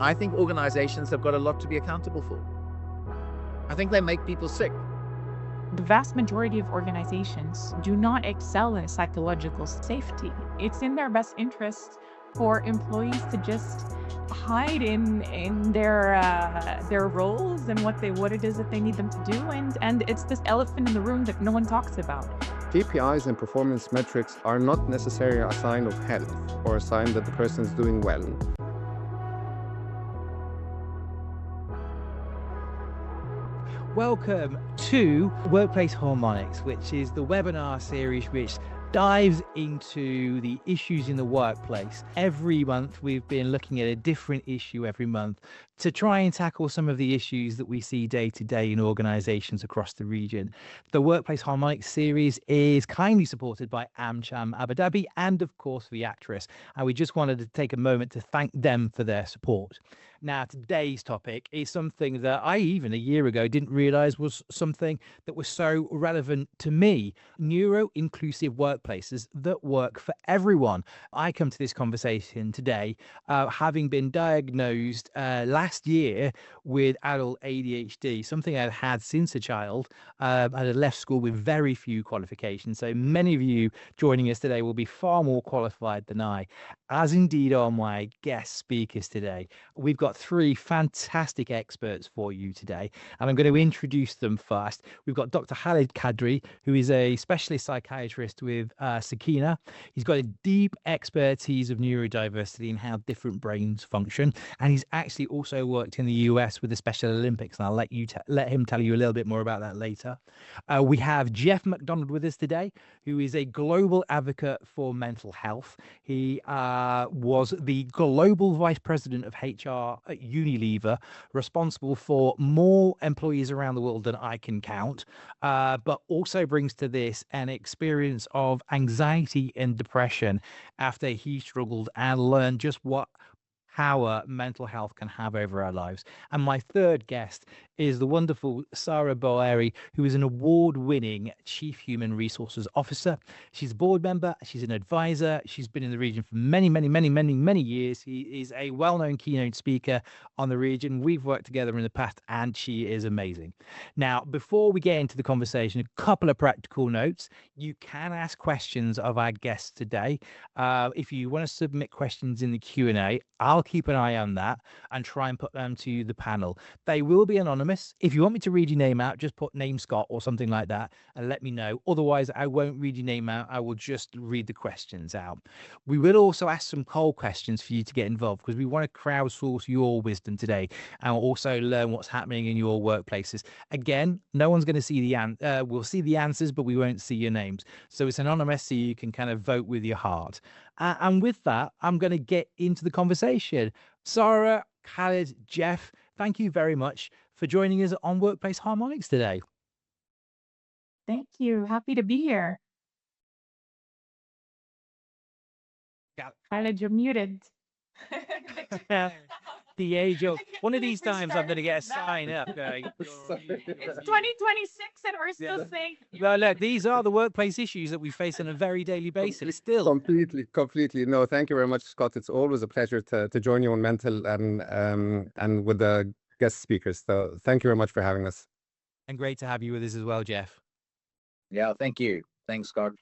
I think organizations have got a lot to be accountable for. I think they make people sick. The vast majority of organizations do not excel in psychological safety. It's in their best interest for employees to just hide in their roles and what it is that they need them to do, and it's this elephant in the room that no one talks about. KPIs and performance metrics are not necessarily a sign of health or a sign that the person is doing well. Welcome to Workplace Harmonics, which is the webinar series which dives into the issues in the workplace. Every month we've been looking at a different issue every month to try and tackle some of the issues that we see day to day in organizations across the region. The Workplace Harmonics series is kindly supported by AmCham Abu Dhabi and of course Viatris, and we just wanted to take a moment to thank them for their support. Now, today's topic is something that I even a year ago didn't realize was something that was so relevant to me: neuro-inclusive workplaces that work for everyone. I come to this conversation today having been diagnosed last year with adult ADHD, something I've had since a child. I had left school with very few qualifications, so many of you joining us today will be far more qualified than I, as indeed are my guest speakers today. We've got three fantastic experts for you today, and I'm going to introduce them first. We've got Dr. Khaled Kadry, who is a specialist psychiatrist with Sakina. He's got a deep expertise of neurodiversity and how different brains function, and he's actually also worked in the US with the Special Olympics, and I'll let him tell you a little bit more about that later. We have Geoff McDonald with us today, who is a global advocate for mental health. He was the global vice president of HR at Unilever, responsible for more employees around the world than I can count, but also brings to this an experience of anxiety and depression after he struggled and learned just what power mental health can have over our lives. And my third guest is the wonderful Sara Boueri, who is an award-winning Chief Human Resources Officer. She's a board member, she's an advisor, she's been in the region for many years. He is a well-known keynote speaker on the region. We've worked together in the past, and she is amazing. Now, before we get into the conversation, a couple of practical notes. You can ask questions of our guests today. If you want to submit questions in the Q&A, I'll keep an eye on that and try and put them to the panel. They will be anonymous. If you want me to read your name out, just put name Scott or something like that and let me know. Otherwise, I won't read your name out. I will just read the questions out. We will also ask some cold questions for you to get involved, because we want to crowdsource your wisdom today and also learn what's happening in your workplaces. Again, no one's going to see we'll see the answers, but we won't see your names. So it's anonymous, so you can kind of vote with your heart. And with that, I'm going to get into the conversation. Sara, Khaled, Geoff, thank you very much for joining us on Workplace Harmonics today. Thank you. Happy to be here. Khaled, you're muted. The age of one of these times I'm going to get a sign up going. It's 2026 and we're still saying. Well, look, these are the workplace issues that we face on a very daily basis still. Completely. No, thank you very much, Scott. It's always a pleasure to join you on Mentl and with the guest speakers. So thank you very much for having us. And great to have you with us as well, Geoff. Yeah, thank you. Thanks, Scott.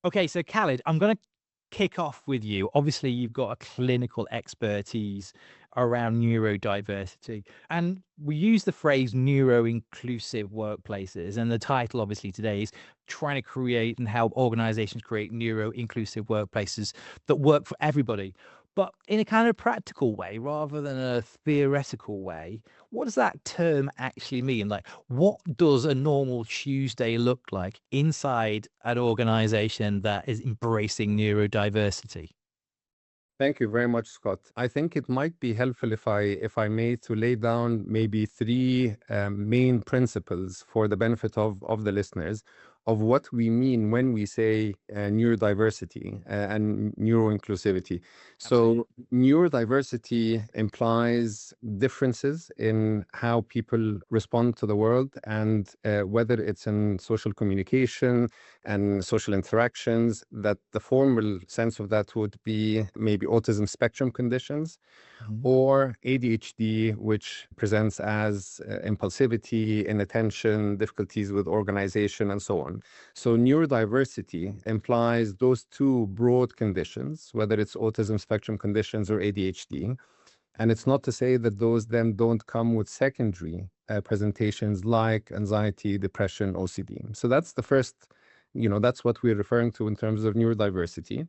Okay, so Khaled, I'm going to kick off with you. Obviously, you've got a clinical expertise around neurodiversity, and we use the phrase neuro-inclusive workplaces, and the title obviously today is trying to create and help organizations create neuro-inclusive workplaces that work for everybody, but in a kind of practical way rather than a theoretical way. What does that term actually mean? Like, what does a normal Tuesday look like inside an organization that is embracing neurodiversity? Thank you very much, Scott. I think it might be helpful if I may to lay down maybe three main principles for the benefit of the listeners of what we mean when we say neurodiversity and neuroinclusivity. So neurodiversity implies differences in how people respond to the world, and whether it's in social communication and social interactions, that the formal sense of that would be maybe autism spectrum conditions, or ADHD, which presents as impulsivity, inattention, difficulties with organization, and so on. So neurodiversity implies those two broad conditions, whether it's autism spectrum conditions or ADHD. And it's not to say that those then don't come with secondary presentations like anxiety, depression, OCD. So that's the first, that's what we're referring to in terms of neurodiversity.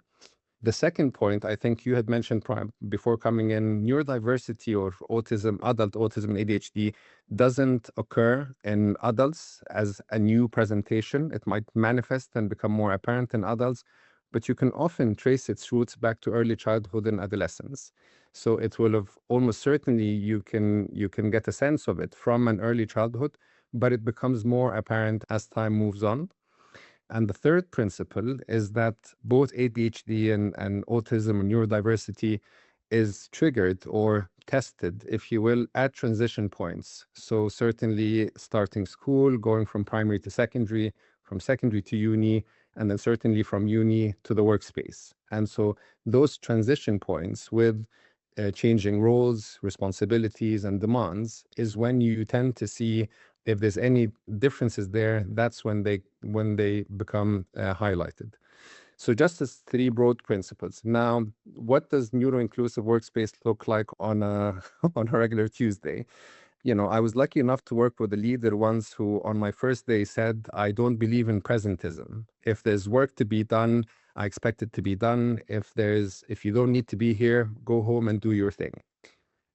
The second point, I think you had mentioned before coming in, neurodiversity or autism, adult autism and ADHD doesn't occur in adults as a new presentation. It might manifest and become more apparent in adults, but you can often trace its roots back to early childhood and adolescence. So it will have almost certainly, you can get a sense of it from an early childhood, but it becomes more apparent as time moves on. And the third principle is that both ADHD and autism and neurodiversity is triggered or tested, if you will, at transition points. So certainly starting school, going from primary to secondary, from secondary to uni, and then certainly from uni to the workspace. And so those transition points with changing roles, responsibilities, and demands is when you tend to see if there's any differences there. That's when they become highlighted. So just as three broad principles. Now, what does neuroinclusive workspace look like on a on a regular Tuesday? I was lucky enough to work with a leader once who, on my first day, said, "I don't believe in presentism. If there's work to be done, I expect it to be done. If you don't need to be here, go home and do your thing."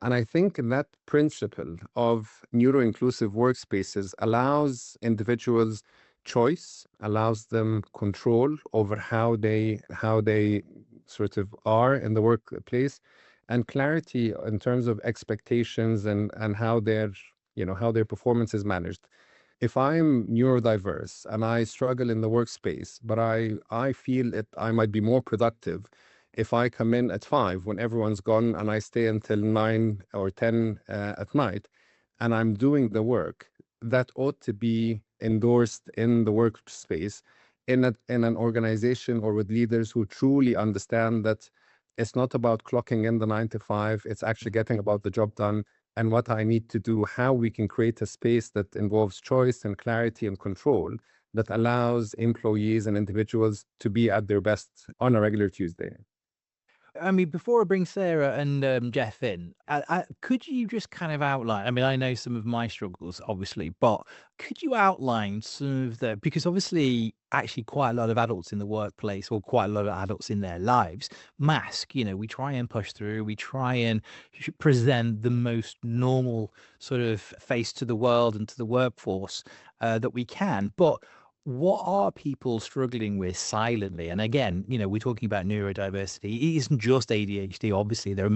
And I think that principle of neuroinclusive workspaces allows individuals choice, allows them control over how they sort of are in the workplace, and clarity in terms of expectations and how their performance is managed. If I'm neurodiverse and I struggle in the workspace, but I feel that I might be more productive if I come in at 5 when everyone's gone and I stay until 9 or 10 at night, and I'm doing the work, that ought to be endorsed in the workspace, in an organization or with leaders who truly understand that it's not about clocking in the 9 to 5, it's actually getting about the job done and what I need to do, how we can create a space that involves choice and clarity and control that allows employees and individuals to be at their best on a regular Tuesday. I mean, before I bring Sarah and Geoff in, could you just kind of outline? I mean, I know some of my struggles, obviously, but could you outline some of because obviously, actually, quite a lot of adults in the workplace, or quite a lot of adults in their lives, mask. We try and push through. We try and present the most normal sort of face to the world and to the workforce that we can, but what are people struggling with silently? And again, we're talking about neurodiversity. It isn't just ADHD. Obviously, there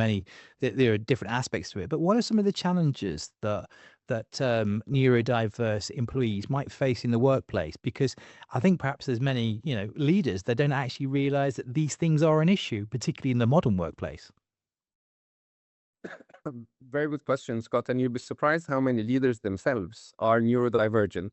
are different aspects to it. But what are some of the challenges that neurodiverse employees might face in the workplace? Because I think perhaps there's many leaders that don't actually realize that these things are an issue, particularly in the modern workplace. Very good question, Scott. And you'd be surprised how many leaders themselves are neurodivergent.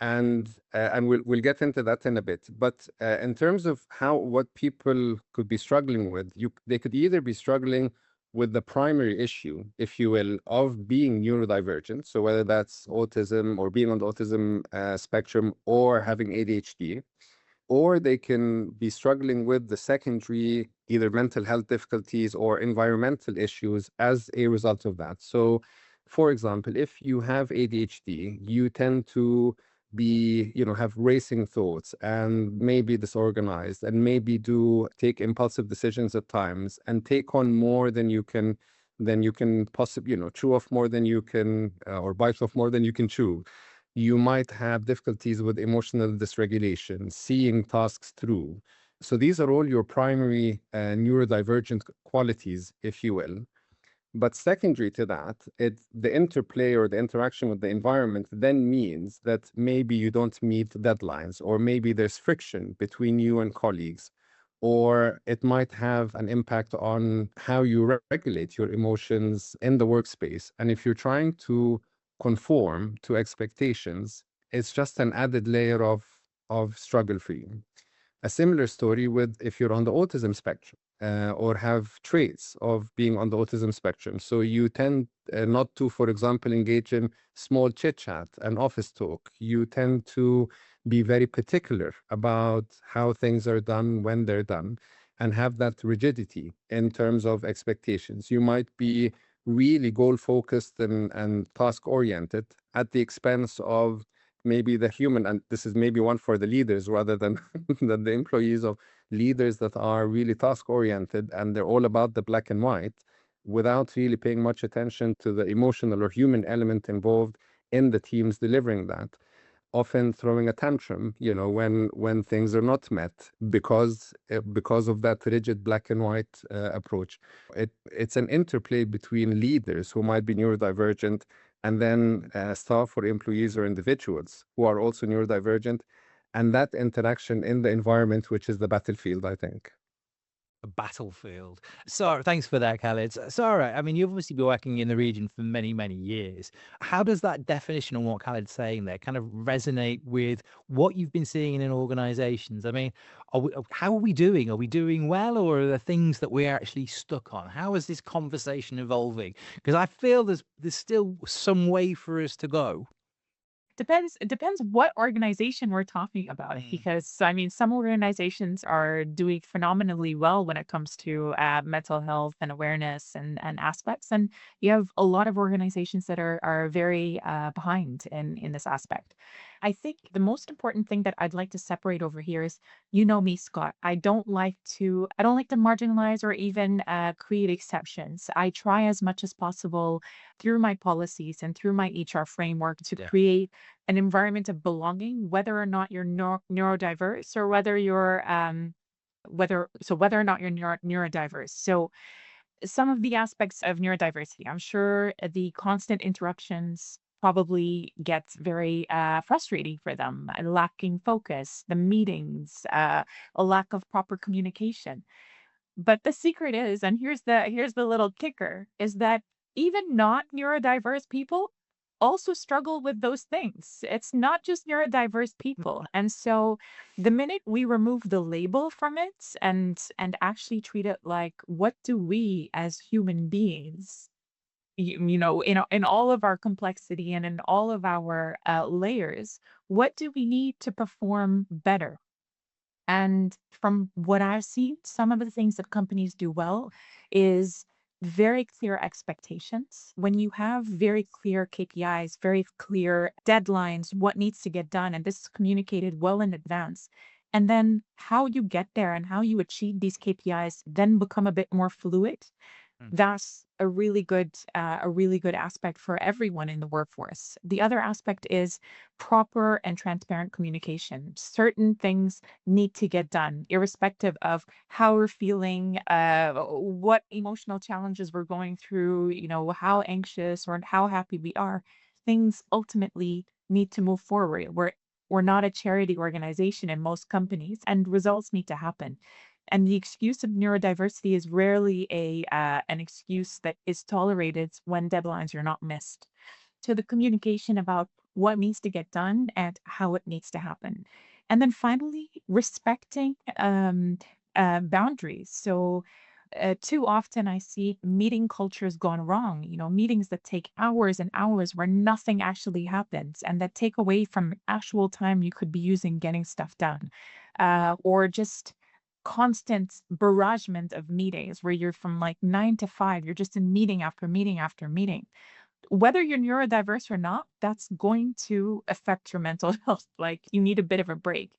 And we'll get into that in a bit. But in terms of what people could be struggling with, they could either be struggling with the primary issue, if you will, of being neurodivergent. So whether that's autism or being on the autism spectrum or having ADHD, or they can be struggling with the secondary, either mental health difficulties or environmental issues as a result of that. So, for example, if you have ADHD, you tend to have racing thoughts and maybe disorganized and maybe take impulsive decisions at times and take on more than you can possibly, chew off more than you can, or bite off more than you can chew. You might have difficulties with emotional dysregulation, seeing tasks through. So these are all your primary neurodivergent qualities, if you will. But secondary to that, the interplay or the interaction with the environment then means that maybe you don't meet deadlines, or maybe there's friction between you and colleagues, or it might have an impact on how you regulate your emotions in the workspace. And if you're trying to conform to expectations, it's just an added layer of struggle for you. A similar story with if you're on the autism spectrum, or have traits of being on the autism spectrum. So you tend not to, for example, engage in small chit chat and office talk. You tend to be very particular about how things are done when they're done, and have that rigidity in terms of expectations. You might be really goal focused and task oriented at the expense of maybe the human, and this is maybe one for the leaders rather than than the employees, of leaders that are really task oriented and they're all about the black and white, without really paying much attention to the emotional or human element involved in the teams delivering that, often throwing a tantrum, when things are not met because of that rigid black and white approach. It's an interplay between leaders who might be neurodivergent, and then staff or employees or individuals who are also neurodivergent, and that interaction in the environment, which is the battlefield, I think. A battlefield. Sarah, thanks for that, Khaled. Sarah, I mean, you've obviously been working in the region for many, many years. How does that definition on what Khaled's saying there kind of resonate with what you've been seeing in organizations? I mean, how are we doing? Are we doing well, or are there things that we're actually stuck on? How is this conversation evolving? Because I feel there's still some way for us to go. It depends what organization we're talking about, because I mean, some organizations are doing phenomenally well when it comes to mental health and awareness and aspects, and you have a lot of organizations that are very behind in this aspect. I think the most important thing that I'd like to separate over here is, you know me, Scott. I don't like to marginalize or even create exceptions. I try as much as possible through my policies and through my HR framework to Yeah. create an environment of belonging, whether or not you're neurodiverse, or whether or not you're neurodiverse. So some of the aspects of neurodiversity, I'm sure the constant interruptions probably gets very frustrating for them, lacking focus, the meetings, a lack of proper communication. But the secret is, and here's the little kicker, is that even not neurodiverse people also struggle with those things. It's not just neurodiverse people. And so the minute we remove the label from it and actually treat it like, what do we as human beings, in all of our complexity and in all of our layers, what do we need to perform better? And from what I've seen, some of the things that companies do well is very clear expectations. When you have very clear KPIs, very clear deadlines, what needs to get done, and this is communicated well in advance. And then how you get there and how you achieve these KPIs then become a bit more fluid. That's a really good aspect for everyone in the workforce. The other aspect is proper and transparent communication. Certain things need to get done, irrespective of how we're feeling, what emotional challenges we're going through, how anxious or how happy we are. Things ultimately need to move forward. We're not a charity organization in most companies, and results need to happen. And the excuse of neurodiversity is rarely an excuse that is tolerated when deadlines are not missed. To the communication about what needs to get done and how it needs to happen. And then finally, respecting boundaries. So too often I see meeting cultures gone wrong, meetings that take hours and hours where nothing actually happens, and that take away from actual time you could be using getting stuff done. Or just constant barragement of meetings where you're from like 9 to 5, you're just in meeting after meeting after meeting. Whether you're neurodiverse or not, that's going to affect your mental health. Like, you need a bit of a break.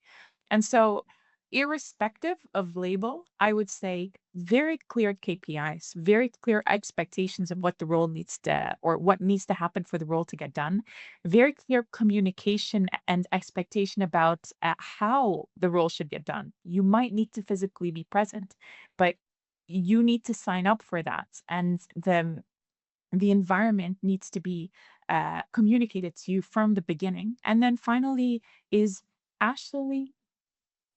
And so, irrespective of label, I would say very clear KPIs, very clear expectations of what the role needs to, or what needs to happen for the role to get done, very clear communication and expectation about how the role should get done. You might need to physically be present, but you need to sign up for that. And the environment needs to be communicated to you from the beginning. And then finally is actually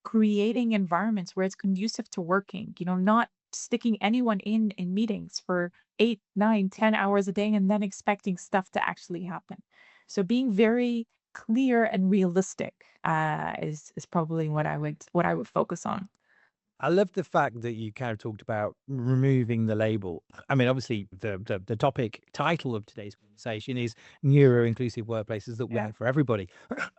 creating environments where it's conducive to working, not sticking anyone in meetings for 8, 9, 10 hours a day and then expecting stuff to actually happen. So being very clear and realistic is probably what I would focus on. I love the fact that you kind of talked about removing the label. I mean, obviously, the topic title of today's conversation is neuro-inclusive workplaces that work for everybody,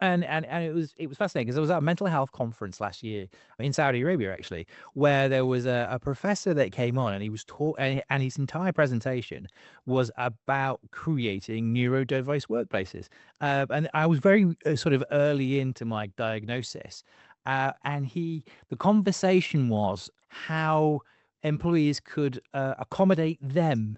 and it was fascinating because I was at a mental health conference last year in Saudi Arabia, actually, where there was a professor that came on, and he was and his entire presentation was about creating neurodiverse workplaces, and I was very sort of early into my diagnosis. And the conversation was how employees could accommodate them.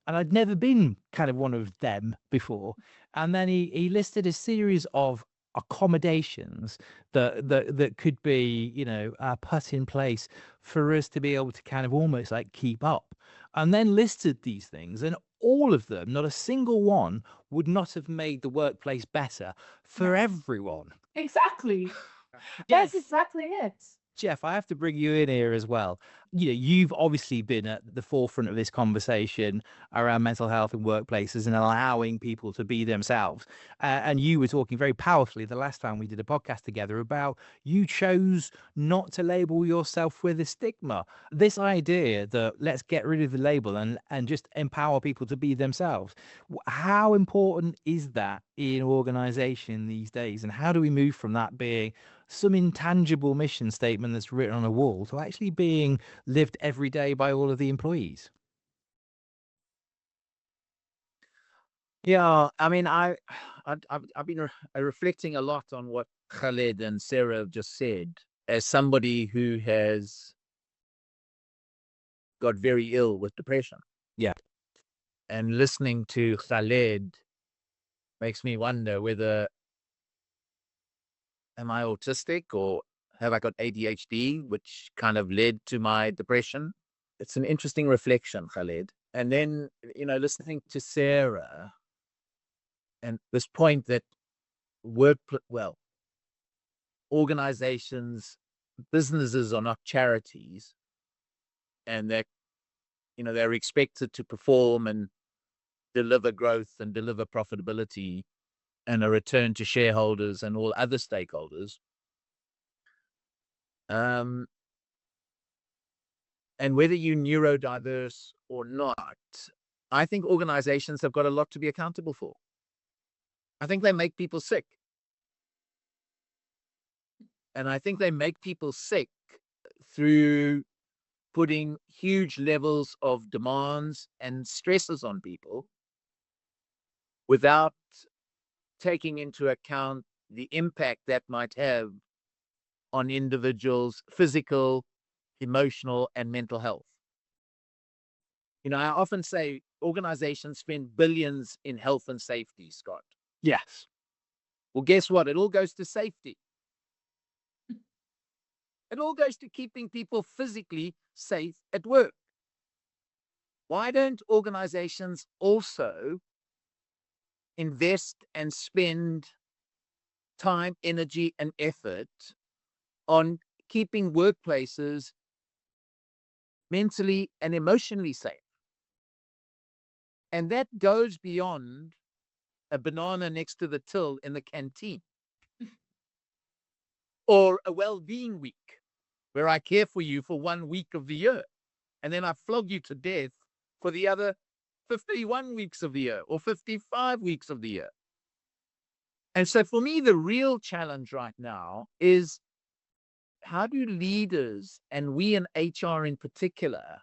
And I'd never been kind of one of them before. And then he listed a series of accommodations that could be, put in place for us to be able to kind of almost like keep up. And then listed these things, and all of them, not a single one, would not have made the workplace better for everyone. Exactly. That's exactly it. Geoff, I have to bring you in here as well. You've obviously been at the forefront of this conversation around mental health in workplaces and allowing people to be themselves. And you were talking very powerfully the last time we did a podcast together about you chose not to label yourself with a stigma. This idea that let's get rid of the label and just empower people to be themselves. How important is that in organization these days? And how do we move from that being some intangible mission statement that's written on a wall to actually being lived every day by all of the employees? Yeah, I mean, I've been reflecting a lot on what Khaled and Sara have just said as somebody who has got very ill with depression. Yeah. And listening to Khaled makes me wonder whether am I autistic or have I got ADHD, which kind of led to my depression. It's an interesting reflection, Khaled. And then, listening to Sara and this point that organizations, businesses are not charities, and that, they're expected to perform and deliver growth and deliver profitability and a return to shareholders and all other stakeholders. And whether you're neurodiverse or not, I think organizations have got a lot to be accountable for. I think they make people sick. And I think they make people sick through putting huge levels of demands and stresses on people without taking into account the impact that might have on individuals' physical, emotional, and mental health. I often say organizations spend billions in health and safety, Scott. Yes. Well, guess what? It all goes to safety. It all goes to keeping people physically safe at work. Why don't organizations also invest and spend time, energy, and effort on keeping workplaces mentally and emotionally safe? And that goes beyond a banana next to the till in the canteen or a well-being week where I care for you for 1 week of the year and then I flog you to death for the other 51 weeks of the year or 55 weeks of the year. And so for me, the real challenge right now is how do leaders, and we in HR in particular,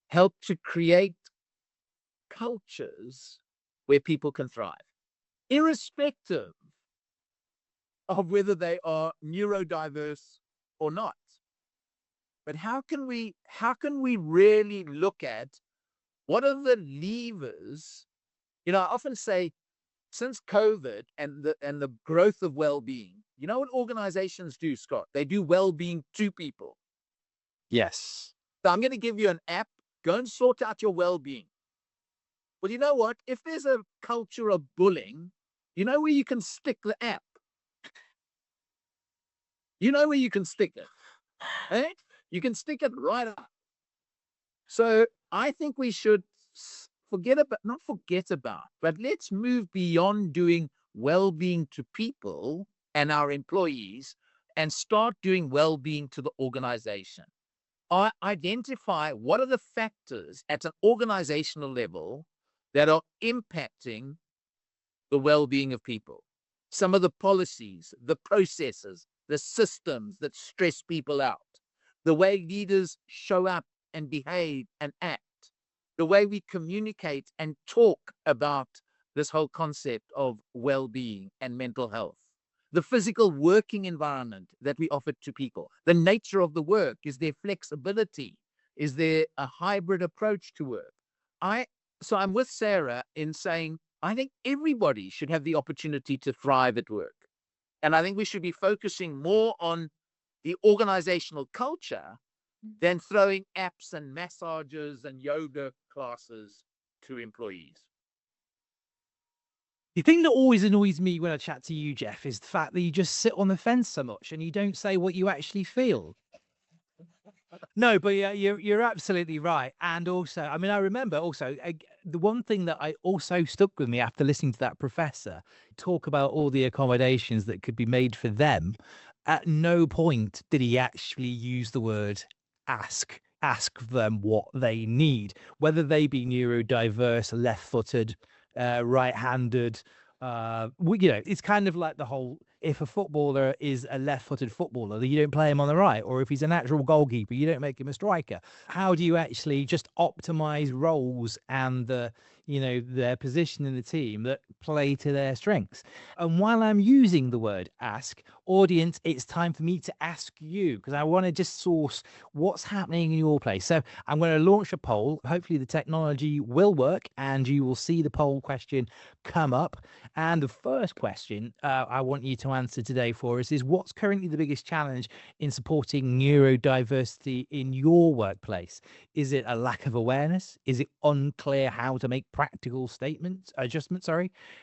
help to create cultures where people can thrive, irrespective of whether they are neurodiverse or not. But how can we really look at what are the levers? I often say, since COVID and the growth of well-being, you know what organizations do, Scott? They do well-being to people. Yes. So I'm going to give you an app. Go and sort out your well-being. Well, you know what? If there's a culture of bullying, you know where you can stick the app? You know where you can stick it, eh? You can stick it right up. So I think we should not forget about, but let's move beyond doing well-being to people and our employees and start doing well-being to the organization. Identify what are the factors at an organizational level that are impacting the well-being of people. Some of the policies, the processes, the systems that stress people out, the way leaders show up and behave and act, the way we communicate and talk about this whole concept of well-being and mental health, the physical working environment that we offer to people, the nature of the work, is there flexibility? Is there a hybrid approach to work? So I'm with Sara in saying, I think everybody should have the opportunity to thrive at work. And I think we should be focusing more on the organizational culture than throwing apps and massages and yoga classes to employees. The thing that always annoys me when I chat to you, Geoff, is the fact that you just sit on the fence so much and you don't say what you actually feel. No, but yeah, you're absolutely right. And also, I mean, I remember also the one thing that I also stuck with me after listening to that professor talk about all the accommodations that could be made for them. At no point did he actually use the word ask them what they need, whether they be neurodiverse, left-footed, right-handed. It's kind of like the whole, if a footballer is a left-footed footballer, you don't play him on the right, or if he's a natural goalkeeper, you don't make him a striker. How do you actually just optimize roles and their position in the team that play to their strengths? And while I'm using the word ask, audience, it's time for me to ask you, because I want to just source what's happening in your place. So I'm going to launch a poll. Hopefully the technology will work and you will see the poll question come up. And the first question I want you to answer today for us is, what's currently the biggest challenge in supporting neurodiversity in your workplace? Is it a lack of awareness? Is it unclear how to make practical adjustments?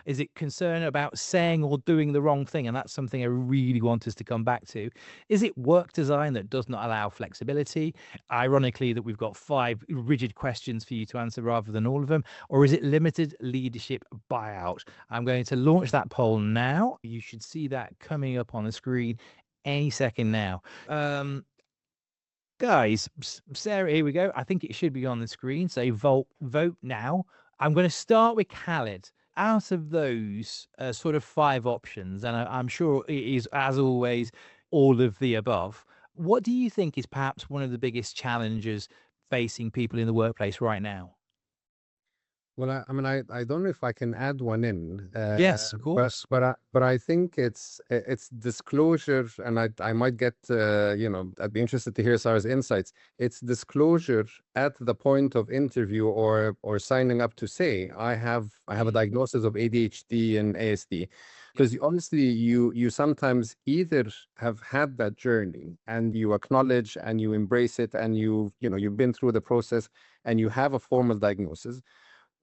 Is it concern about saying or doing the wrong thing? And that's something I really want us to come back to. Is it work design that does not allow flexibility? Ironically, that we've got 5 rigid questions for you to answer rather than all of them. Or is it limited leadership buyout? I'm going to launch that poll now. You should see that coming up on the screen any second now. Guys, Sara, here we go. I think it should be on the screen. So vote now. I'm going to start with Khaled. Out of those sort of 5 options, and I'm sure it is, as always, all of the above, what do you think is perhaps one of the biggest challenges facing people in the workplace right now? Well, I don't know if I can add one in. Yes, of course. But I think it's disclosure, and I might get I'd be interested to hear Sara's insights. It's disclosure at the point of interview or signing up to say I have a diagnosis of ADHD and ASD, because honestly you sometimes either have had that journey and you acknowledge and you embrace it and you've been through the process and you have a formal diagnosis.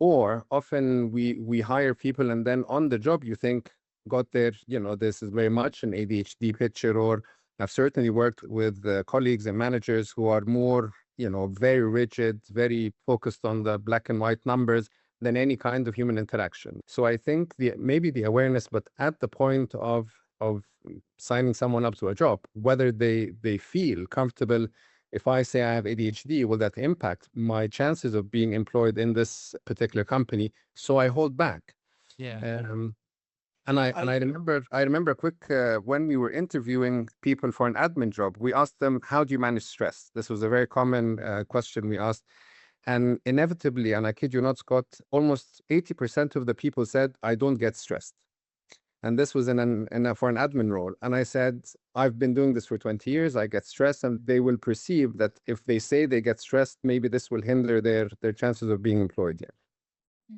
Or often we hire people and then on the job you think, got there, this is very much an ADHD picture. Or I've certainly worked with colleagues and managers who are more, very rigid, very focused on the black and white numbers than any kind of human interaction. So I think maybe the awareness, but at the point of signing someone up to a job, whether they feel comfortable. If I say I have ADHD, will that impact my chances of being employed in this particular company? So I hold back. Yeah. And I remember a quick when we were interviewing people for an admin job, we asked them, how do you manage stress? This was a very common question we asked. And inevitably, and I kid you not, Scott, almost 80% of the people said, I don't get stressed. And this was for an admin role. And I said, I've been doing this for 20 years. I get stressed. And they will perceive that if they say they get stressed, maybe this will hinder their chances of being employed. Yeah.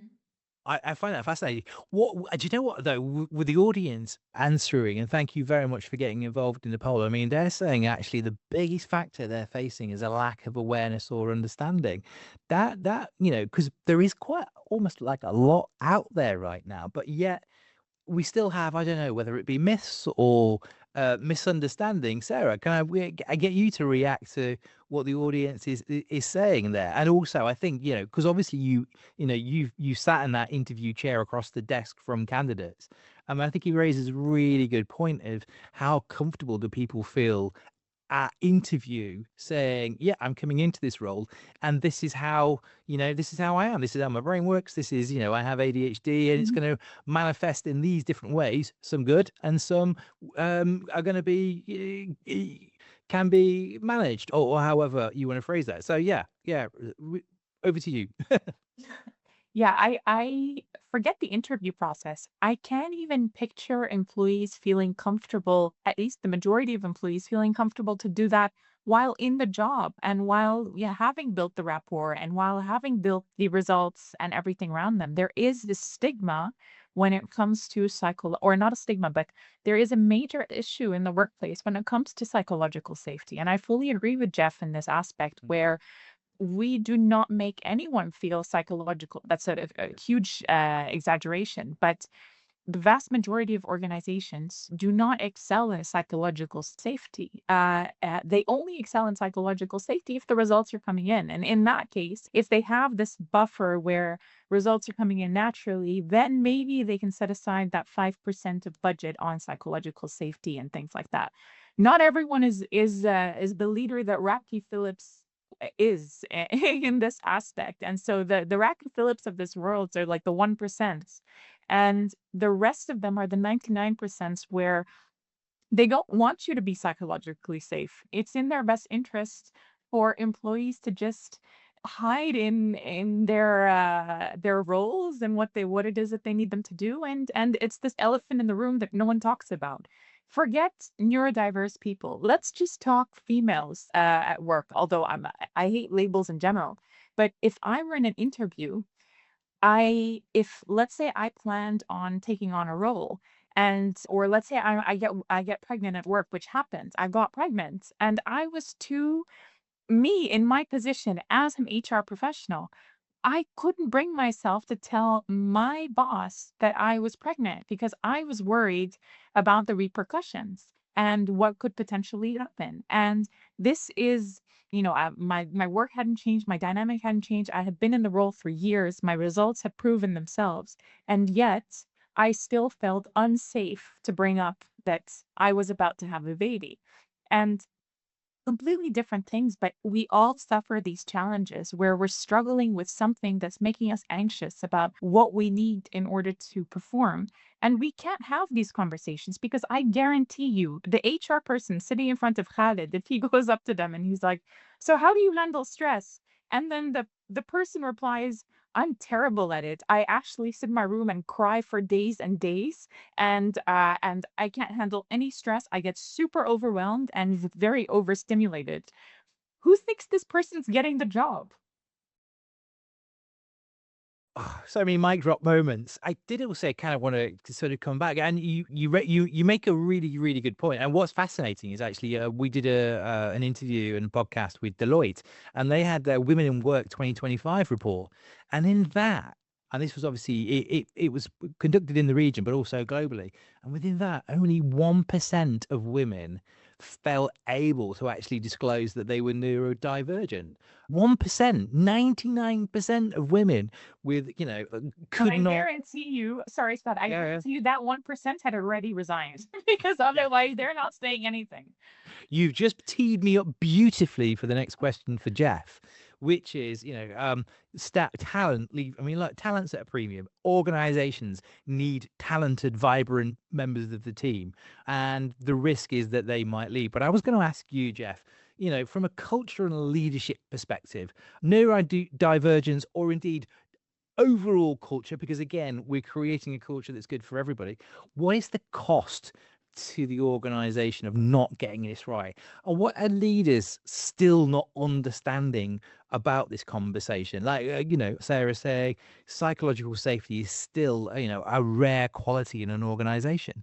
I find that fascinating. Do you know what though? With the audience answering, and thank you very much for getting involved in the poll. I mean, they're saying actually the biggest factor they're facing is a lack of awareness or understanding. Because there is quite almost like a lot out there right now, but yet we still have, I don't know, whether it be myths or misunderstanding. Sarah, I get you to react to what the audience is saying there? And also, I think, because obviously you sat in that interview chair across the desk from candidates. I think he raises a really good point of how comfortable do people feel interview saying, yeah, I'm coming into this role and this is how, this is how I am. This is how my brain works. This is, I have ADHD and it's Mhm. going to manifest in these different ways, some good and some are going to be, can be managed or however you want to phrase that. So over to you. Yeah, I forget the interview process. I can't even picture employees feeling comfortable, at least the majority of employees feeling comfortable to do that while in the job and while, yeah, having built the rapport and while having built the results and everything around them. There is this stigma when it comes to or not a stigma, but there is a major issue in the workplace when it comes to psychological safety. And I fully agree with Geoff in this aspect where we do not make anyone feel psychological. That's a huge exaggeration, but the vast majority of organizations do not excel in psychological safety. They only excel in psychological safety if the results are coming in. And in that case, if they have this buffer where results are coming in naturally, then maybe they can set aside that 5% of budget on psychological safety and things like that. Not everyone is the leader that Rocky Phillips is in this aspect. And so the Rocky Phillips of this world are like the 1%. And the rest of them are the 99% where they don't want you to be psychologically safe. It's in their best interest for employees to just hide in their roles and what it is that they need them to do. And it's this elephant in the room that no one talks about. Forget neurodiverse people. Let's just talk females at work. Although I hate labels in general, but if I were in an interview, if let's say I planned on taking on a role or let's say I get pregnant at work, which happened. I got pregnant and I was too me in my position as an HR professional. I couldn't bring myself to tell my boss that I was pregnant because I was worried about the repercussions and what could potentially happen. And this is, my work hadn't changed, my dynamic hadn't changed. I had been in the role for years. My results had proven themselves. And yet I still felt unsafe to bring up that I was about to have a baby. And completely different things, but we all suffer these challenges where we're struggling with something that's making us anxious about what we need in order to perform. And we can't have these conversations because I guarantee you, the HR person sitting in front of Khaled, if he goes up to them and he's like, so how do you handle stress? And then the person replies, I'm terrible at it. I actually sit in my room and cry for days and days and I can't handle any stress. I get super overwhelmed and very overstimulated. Who thinks this person's getting the job? Oh, so many mic drop moments. I did also kind of want to sort of come back, and you make a really really good point. And what's fascinating is actually we did an interview and podcast with Deloitte, and they had their Women in Work 2025 report, and in that. And this was obviously it was conducted in the region, but also globally. And within that, only 1% of women felt able to actually disclose that they were neurodivergent. 1%, 99% of women with, And could I not. guarantee you, sorry, Scott, I Yeah, guarantee you that 1% had already resigned because otherwise they're not saying anything. you've just teed me up beautifully for the next question for Geoff, which is, talent leave. I mean, like talent's at a premium. Organizations need talented, vibrant members of the team, and the risk is that they might leave. But I was going to ask you, Geoff, from a cultural and leadership perspective, neurodivergence or indeed overall culture, because again, we're creating a culture that's good for everybody. What is the cost to the organization of not getting this right? And what are leaders still not understanding about this conversation? Like, Sarah saying psychological safety is still, a rare quality in an organization.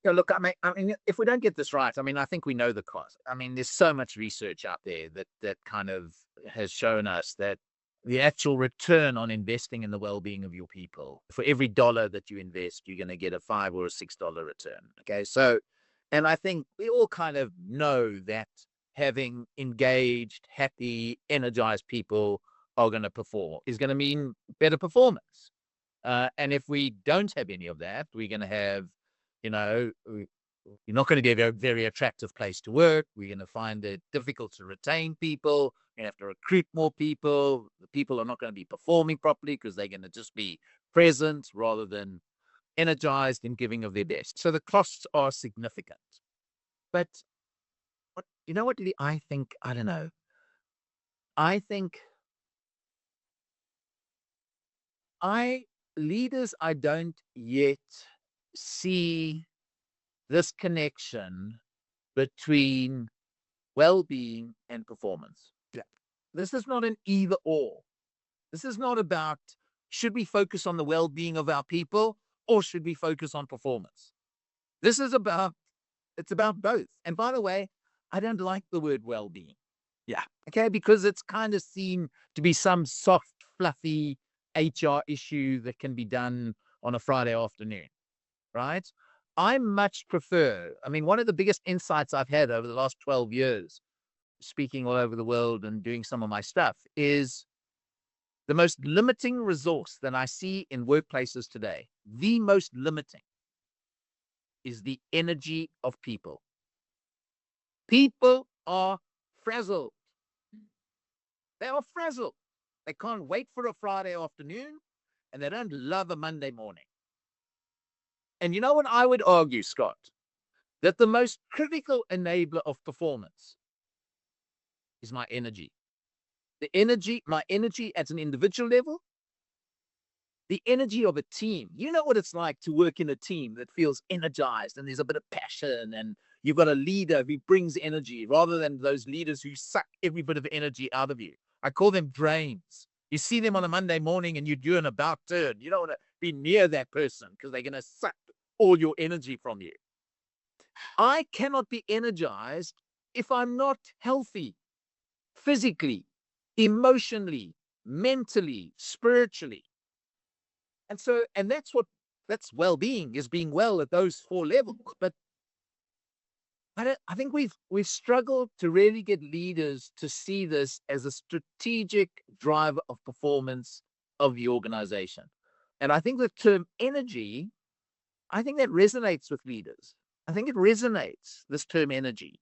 Look, I mean, if we don't get this right, I mean, I think we know the cost. I mean, there's so much research out there that kind of has shown us that the actual return on investing in the well-being of your people, for every dollar that you invest, you're going to get a $5 or a $6 return. Okay, so, and I think we all kind of know that having engaged, happy, energized people are going to perform is going to mean better performance. And if we don't have any of that, we're going to have, you're not going to get a very attractive place to work. We're going to find it difficult to retain people. You're going to have to recruit more people. The people are not going to be performing properly because they're going to just be present rather than energized and giving of their best. So the costs are significant. But what I think? I don't know. I think leaders, I don't yet see this connection between well-being and performance. Yeah. This is not an either or. This is not about, should we focus on the well-being of our people or should we focus on performance? It's about both. And by the way, I don't like the word well-being. Yeah. Okay, because it's kind of seen to be some soft, fluffy HR issue that can be done on a Friday afternoon, right? I much prefer, I mean, one of the biggest insights I've had over the last 12 years, speaking all over the world and doing some of my stuff, is the most limiting resource that I see in workplaces today, the most limiting, is the energy of people. People are frazzled. They are frazzled. They can't wait for a Friday afternoon, and they don't love a Monday morning. And you know what I would argue, Scott? That the most critical enabler of performance is my energy. My energy at an individual level, the energy of a team. You know what it's like to work in a team that feels energized and there's a bit of passion and you've got a leader who brings energy rather than those leaders who suck every bit of energy out of you. I call them drains. You see them on a Monday morning and you do an about turn. You don't want to be near that person because they're going to suck all your energy from you. I cannot be energized if I'm not healthy, physically, emotionally, mentally, spiritually. And that's well-being, is being well at those 4 levels. But I think we've struggled to really get leaders to see this as a strategic driver of performance of the organization. And I think the term energy, I think that resonates with leaders. I think it resonates, this term energy.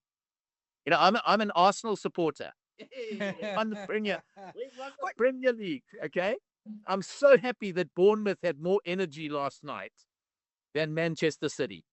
I'm an Arsenal supporter. On the Premier League, okay? I'm so happy that Bournemouth had more energy last night than Manchester City.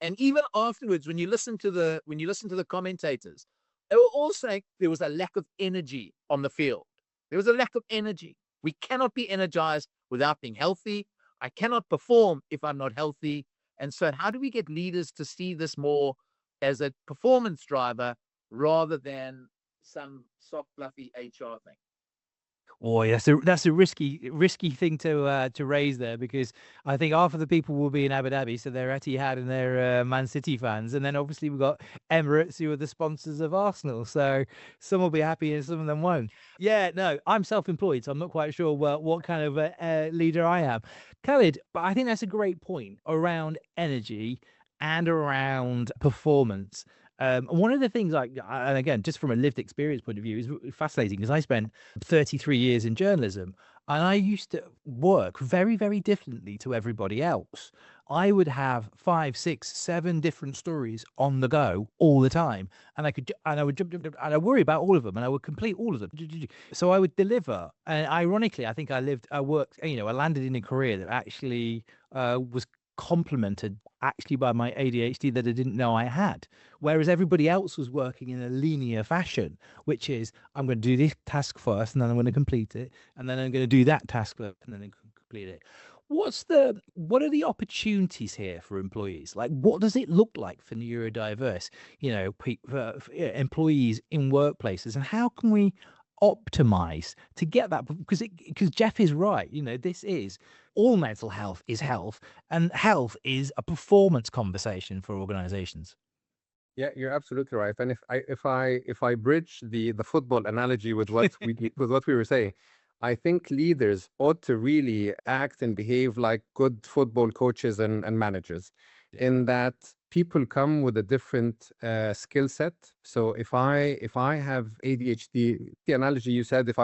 And even afterwards, when you listen to the commentators, they were all saying there was a lack of energy on the field. There was a lack of energy. We cannot be energized without being healthy. I cannot perform if I'm not healthy. And so how do we get leaders to see this more as a performance driver rather than some soft, fluffy HR thing? Boy, that's a risky thing to raise there, because I think half of the people will be in Abu Dhabi, so they're Etihad and they're Man City fans, and then obviously we've got Emirates, who are the sponsors of Arsenal. So some will be happy and some of them won't. Yeah, no, I'm self-employed, so I'm not quite sure what kind of leader I am, Khaled. But I think that's a great point around energy and around performance. One of the things, and again, just from a lived experience point of view, is fascinating, because I spent 33 years in journalism, and I used to work very, very differently to everybody else. I would have 5, 6, 7 different stories on the go all the time, and I would jump, and I worry about all of them, and I would complete all of them. So I would deliver. And ironically, I think I landed in a career that actually was complemented actually by my ADHD that I didn't know I had, whereas everybody else was working in a linear fashion, which is, I'm going to do this task first and then I'm going to complete it, and then I'm going to do that task first and then complete it. What are the opportunities here for employees? Like, what does it look like for neurodiverse, employees in workplaces, and how can we optimize to get that? Because Jeff is right. This is all mental health is health, and health is a performance conversation for organizations. Yeah, you're absolutely right. And if I bridge the football analogy with what we were saying, I think leaders ought to really act and behave like good football coaches and managers, in that people come with a different skill set. So if I have ADHD, the analogy you said, if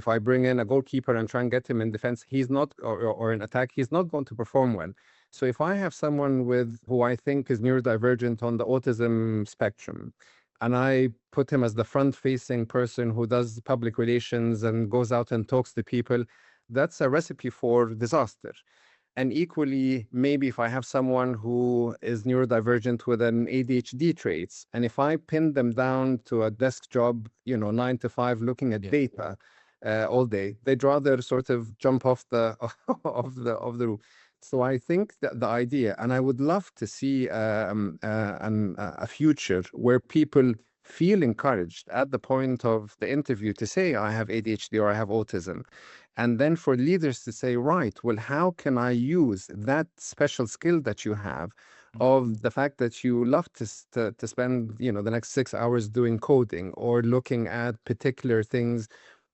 I bring in a goalkeeper and try and get him in defense, he's not, or in attack, he's not going to perform well. So if I have someone who I think is neurodivergent on the autism spectrum, and I put him as the front-facing person who does public relations and goes out and talks to people, that's a recipe for disaster. And equally, maybe if I have someone who is neurodivergent with an ADHD traits, and if I pin them down to a desk job, 9 to 5, looking at data all day, they'd rather sort of jump off the of the roof. So I think that the idea, and I would love to see a future where people feel encouraged at the point of the interview to say, I have ADHD or I have autism. And then for leaders to say, right, well, how can I use that special skill that you have, of the fact that you love to spend, the next 6 hours doing coding or looking at particular things,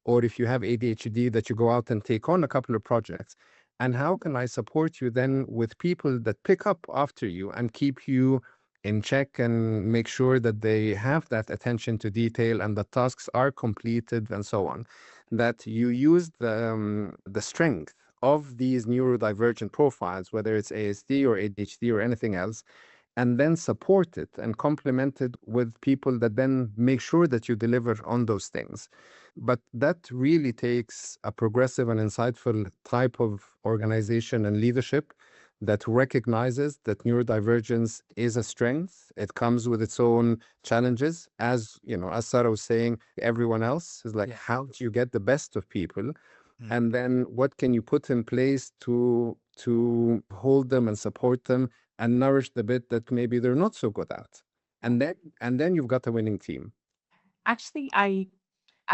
or if you have ADHD, that you go out and take on a couple of projects. And how can I support you then with people that pick up after you and keep you in check and make sure that they have that attention to detail and the tasks are completed and so on? That you use the strength of these neurodivergent profiles, whether it's ASD or ADHD or anything else, and then support it and complement it with people that then make sure that you deliver on those things. But that really takes a progressive and insightful type of organization and leadership that recognizes that neurodivergence is a strength. It comes with its own challenges. As as Sara was saying, everyone else is like, how do you get the best of people? And then what can you put in place to hold them and support them and nourish the bit that maybe they're not so good at? And then you've got a winning team. Actually, I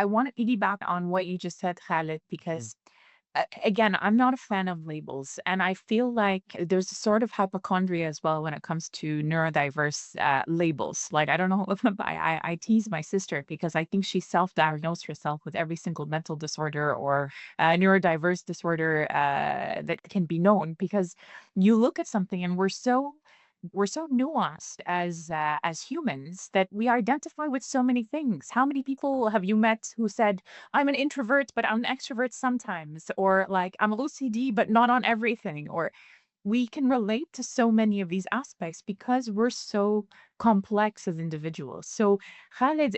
want to piggyback on what you just said, Khaled, because again, I'm not a fan of labels, and I feel like there's a sort of hypochondria as well when it comes to neurodiverse labels. Like, I don't know, I tease my sister because I think she self-diagnosed herself with every single mental disorder or neurodiverse disorder that can be known, because you look at something and we're so nuanced as humans that we identify with so many things. How many people have you met who said, I'm an introvert, but I'm an extrovert sometimes, or like I'm OCD, but not on everything? Or we can relate to so many of these aspects because we're so complex as individuals. So Khaled,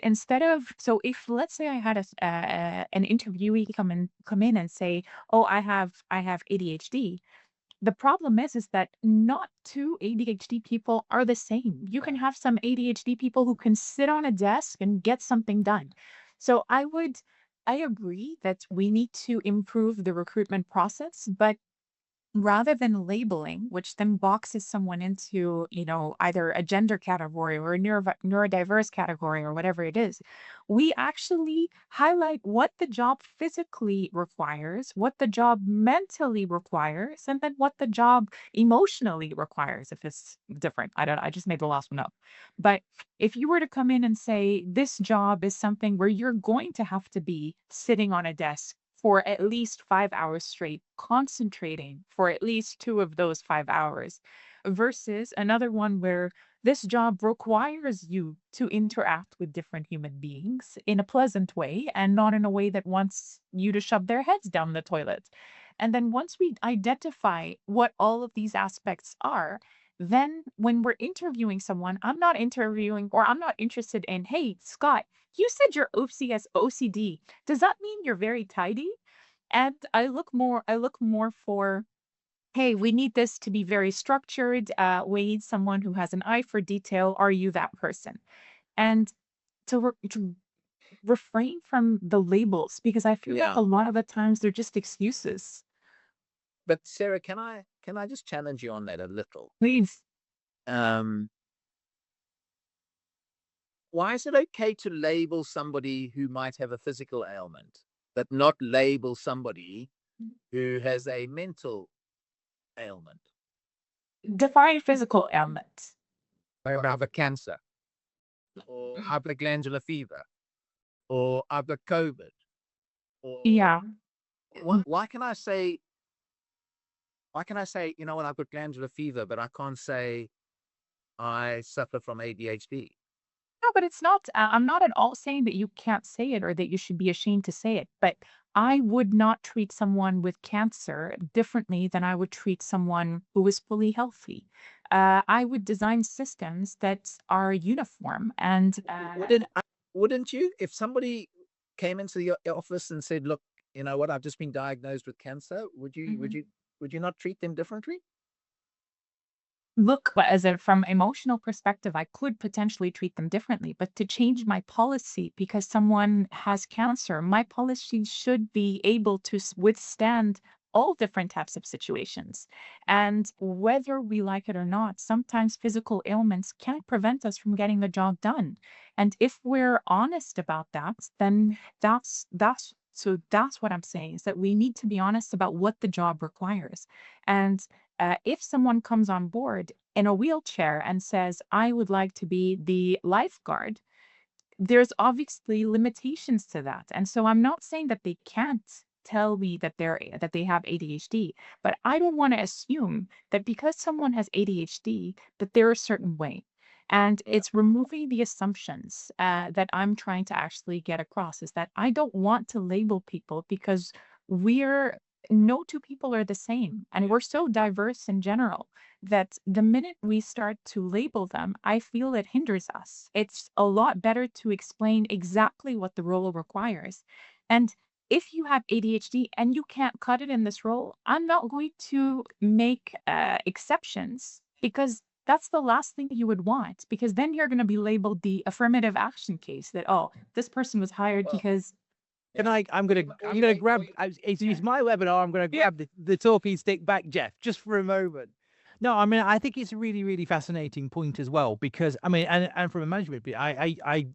so if let's say I had an interviewee come in and say, oh, I have ADHD. The problem is that not two ADHD people are the same. You can have some ADHD people who can sit on a desk and get something done. So I agree that we need to improve the recruitment process, but rather than labeling, which then boxes someone into, either a gender category or a neurodiverse category or whatever it is, we actually highlight what the job physically requires, what the job mentally requires, and then what the job emotionally requires if it's different. I just made the last one up. But if you were to come in and say this job is something where you're going to have to be sitting on a desk for at least 5 hours straight, concentrating for at least 2 of those 5 hours, versus another one where this job requires you to interact with different human beings in a pleasant way and not in a way that wants you to shove their heads down the toilet. And then once we identify what all of these aspects are, then when we're interviewing someone, I'm not interested in, hey, Scott, you said you're OCD. Does that mean you're very tidy? And I look more for, hey, we need this to be very structured. We need someone who has an eye for detail. Are you that person? And to refrain from the labels, because I feel like a lot of the times they're just excuses. But Sarah, can I just challenge you on that a little? Please. Why is it okay to label somebody who might have a physical ailment, but not label somebody who has a mental ailment? Define physical ailments. I have a cancer, or I've got glandular fever, or I've got COVID, or Yeah. why can I say, you know what, I've got glandular fever, but I can't say I suffer from ADHD? No, but it's not, I'm not at all saying that you can't say it or that you should be ashamed to say it, but I would not treat someone with cancer differently than I would treat someone who is fully healthy. I would design systems that are uniform and Wouldn't you? If somebody came into the office and said, "Look, you know what? I've just been diagnosed with cancer," would you not treat them differently? look from emotional perspective, I could potentially treat them differently, but to change my policy because someone has cancer, my policy should be able to withstand all different types of situations. And whether we like it or not, sometimes physical ailments can prevent us from getting the job done. And if we're honest about that, then that's what I'm saying, is that we need to be honest about what the job requires. And if someone comes on board in a wheelchair and says, I would like to be the lifeguard, there's obviously limitations to that. And so I'm not saying that they can't tell me that they have ADHD, but I don't want to assume that because someone has ADHD, that they're a certain way. And it's removing the assumptions that I'm trying to actually get across, is that I don't want to label people because no two people are the same. And we're so diverse in general that the minute we start to label them, I feel it hinders us. It's a lot better to explain exactly what the role requires. And if you have ADHD and you can't cut it in this role, I'm not going to make exceptions, because that's the last thing you would want, because then you're going to be labeled the affirmative action case that, oh, this person was hired because. I'm gonna grab. It's my webinar. I'm gonna grab the talking stick back, Geoff, just for a moment. No, I mean, I think it's a really, really fascinating point as well, because I mean, and from a management, I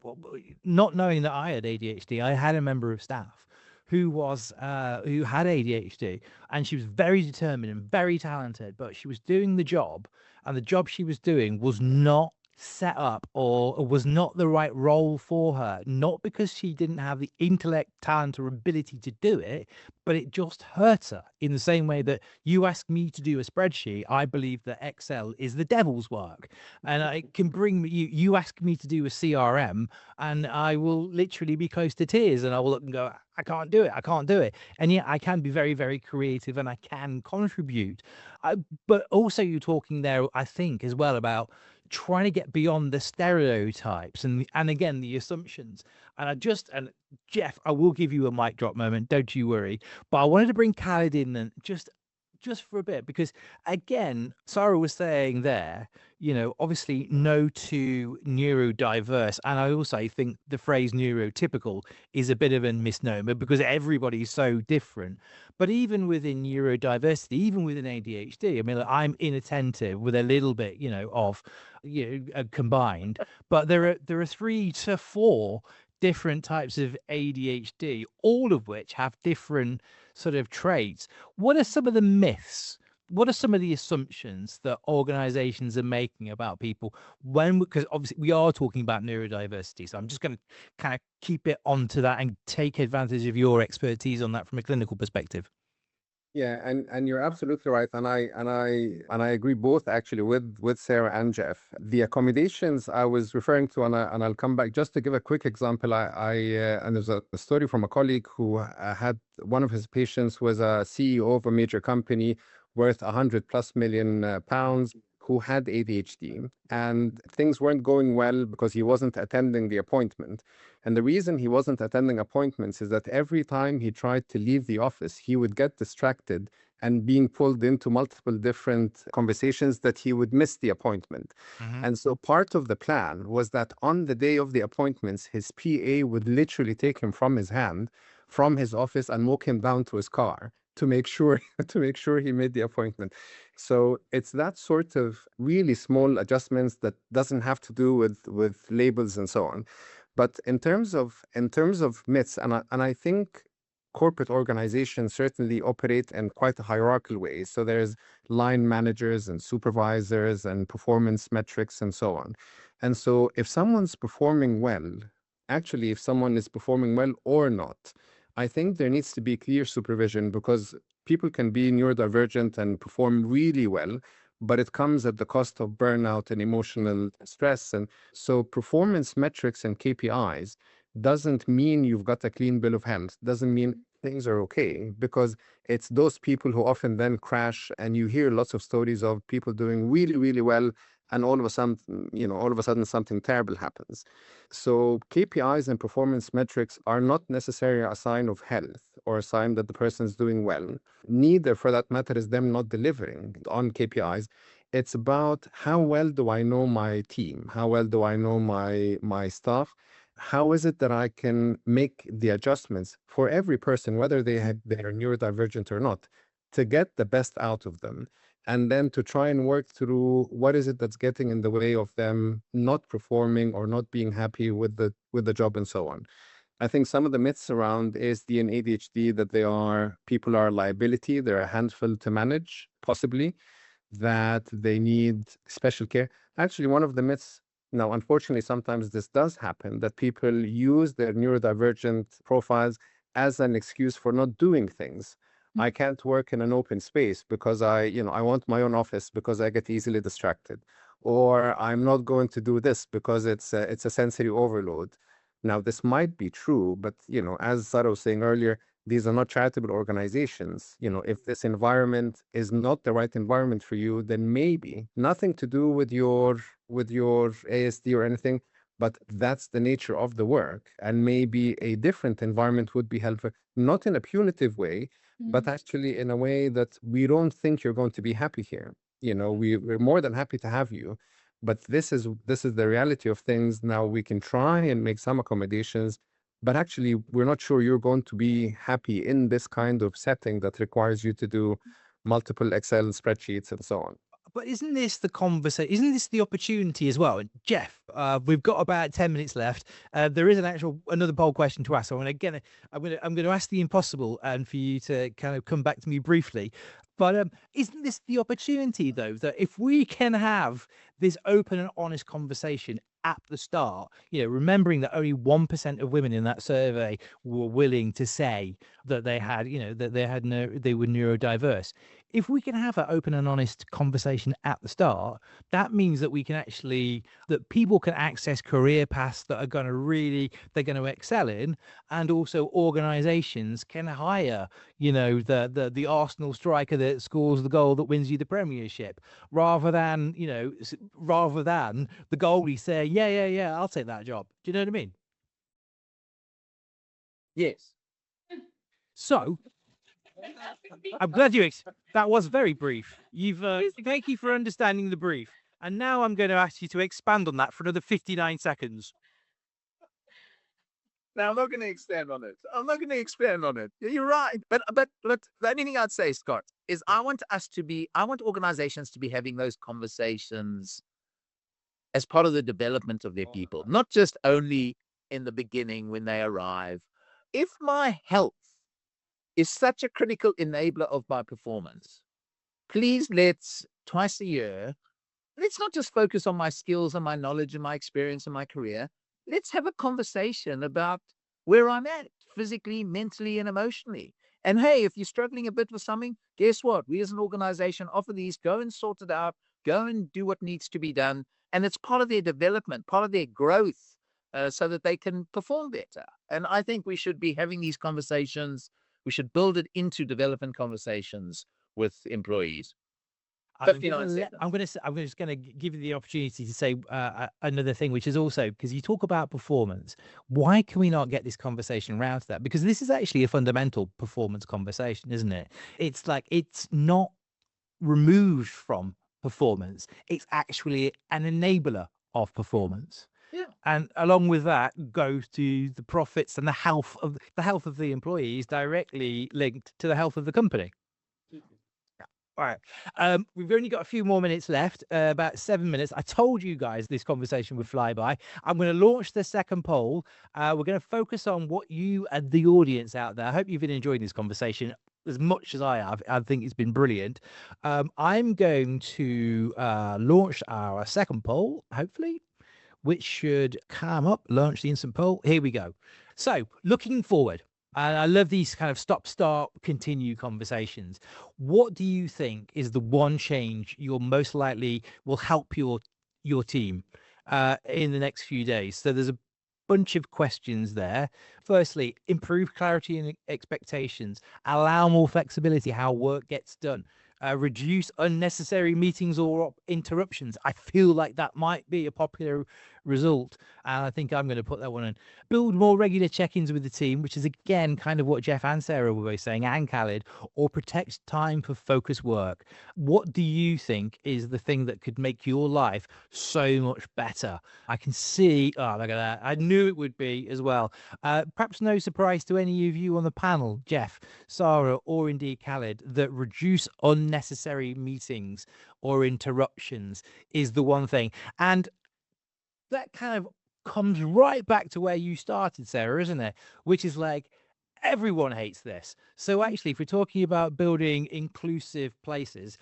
not knowing that I had ADHD, I had a member of staff who had ADHD, and she was very determined and very talented, but she was doing the job, and the job she was doing was not set up or was not the right role for her, not because she didn't have the intellect, talent, or ability to do it, but it just hurt her. In the same way that you ask me to do a spreadsheet, I believe that Excel is the devil's work, and it can bring me, you ask me to do a CRM, and I will literally be close to tears, and I will look and go, I can't do it. And yet I can be very, very creative, and I can contribute. But also you're talking there, I think, as well, about trying to get beyond the stereotypes and again the assumptions. And Geoff, I will give you a mic drop moment, don't you worry. But I wanted to bring Khaled in and just for a bit, because again, Sara was saying there, obviously no two neurodiverse, and I also think the phrase neurotypical is a bit of a misnomer because everybody's so different. But even within neurodiversity, even within ADHD, I mean, I'm inattentive with a little bit, of combined, but there are 3 to 4 different types of ADHD, all of which have different sort of traits. What are some of the myths? What are some of the assumptions that organizations are making about people because obviously we are talking about neurodiversity. So I'm just going to kind of keep it onto that and take advantage of your expertise on that from a clinical perspective. Yeah, and you're absolutely right, and I agree both actually with Sara and Geoff. The accommodations I was referring to, and I'll come back just to give a quick example. And there's a story from a colleague who had one of his patients was a CEO of a major company worth 100+ million pounds, who had ADHD, and things weren't going well because he wasn't attending the appointment. And the reason he wasn't attending appointments is that every time he tried to leave the office, he would get distracted and being pulled into multiple different conversations that he would miss the appointment. Mm-hmm. And so part of the plan was that on the day of the appointments, his PA would literally take him from his hand, from his office, and walk him down to his car, to make sure to make sure he made the appointment. So it's that sort of really small adjustments that doesn't have to do with labels and so on. But in terms of myths, and I think corporate organizations certainly operate in quite a hierarchical way. So there's line managers and supervisors and performance metrics and so on. And so if someone's performing well, actually, if someone is performing well or not, I think there needs to be clear supervision, because people can be neurodivergent and perform really well, but it comes at the cost of burnout and emotional stress. And so performance metrics and KPIs doesn't mean you've got a clean bill of health, doesn't mean things are okay, because it's those people who often then crash. And you hear lots of stories of people doing really, really well, and all of a sudden something terrible happens. So KPIs and performance metrics are not necessarily a sign of health or a sign that the person is doing well. Neither, for that matter, is them not delivering on KPIs. It's about how well do I know my team? How well do I know my staff? How is it that I can make the adjustments for every person, whether they're neurodivergent or not, to get the best out of them? And then to try and work through what is it that's getting in the way of them not performing or not being happy with the job and so on. I think some of the myths around ASD and ADHD, that people are a liability, they're a handful to manage, possibly, that they need special care. Actually, one of the myths, now, unfortunately, sometimes this does happen, that people use their neurodivergent profiles as an excuse for not doing things. I can't work in an open space because I want my own office because I get easily distracted, or I'm not going to do this because it's a sensory overload. Now, this might be true, but as Sara was saying earlier, these are not charitable organizations. If this environment is not the right environment for you, then maybe nothing to do with your ASD or anything, but that's the nature of the work. And maybe a different environment would be helpful, not in a punitive way, but actually in a way that we don't think you're going to be happy here. We're more than happy to have you, but this is the reality of things. Now we can try and make some accommodations, but actually we're not sure you're going to be happy in this kind of setting that requires you to do multiple Excel spreadsheets and so on. But isn't this the conversation? Isn't this the opportunity as well? And Geoff, we've got about 10 minutes left. There is another poll question to ask. So I'm going to ask the impossible, and for you to kind of come back to me briefly. But isn't this the opportunity, though, that if we can have this open and honest conversation at the start, remembering that only 1% of women in that survey were willing to say that they were neurodiverse. If we can have an open and honest conversation at the start, that means that that people can access career paths that they're going to excel in, and also organizations can hire, the Arsenal striker that scores the goal that wins you the Premiership, rather than the goalie say, yeah, I'll take that job. Do you know what I mean? Yes. So I'm glad that was very brief. Thank you for understanding the brief. And now I'm going to ask you to expand on that for another 59 seconds. Now, I'm not going to expand on it. You're right. But look, the only thing I'd say, Scott, is I want organizations to be having those conversations as part of the development of their people, not just only in the beginning when they arrive. If my health is such a critical enabler of my performance, please twice a year, let's not just focus on my skills and my knowledge and my experience and my career. Let's have a conversation about where I'm at physically, mentally, and emotionally. And hey, if you're struggling a bit with something, guess what? We as an organization offer these. Go and sort it out. Go and do what needs to be done. And it's part of their development, part of their growth, so that they can perform better. And I think we should be having these conversations. We should build it into development conversations with employees. I'm just going to give you the opportunity to say another thing, which is also, because you talk about performance, why can we not get this conversation around to that? Because this is actually a fundamental performance conversation, isn't it? It's like, it's not removed from performance. It's actually an enabler of performance. Yeah. And along with that goes to the profits and the health of the employees directly linked to the health of the company. All right. We've only got a few more minutes left, about 7 minutes. I told you guys this conversation would fly by. I'm going to launch the second poll. We're going to focus on what you and the audience out there. I hope you've been enjoying this conversation as much as I have. I think it's been brilliant. I'm going to launch our second poll, hopefully, which should come up, launch the instant poll. Here we go. So looking forward, and I love these kind of stop, start, continue conversations. What do you think is the one change you're most likely will help your team in the next few days? So there's a bunch of questions there. Firstly, improve clarity and expectations, allow more flexibility how work gets done, reduce unnecessary meetings or interruptions. I feel like that might be a popular result, and I think I'm going to put that one in. Build more regular check-ins with the team, which is again kind of what Geoff and Sara were both saying, and Khaled, or protect time for focus work. What do you think is the thing that could make your life so much better? I can see, oh, look at that. I knew it would be as well. Perhaps no surprise to any of you on the panel, Geoff, Sara, or indeed Khaled, that reduce unnecessary meetings or interruptions is the one thing. And that kind of comes right back to where you started, Sara, isn't it? Which is like, everyone hates this. So actually, if we're talking about building inclusive places,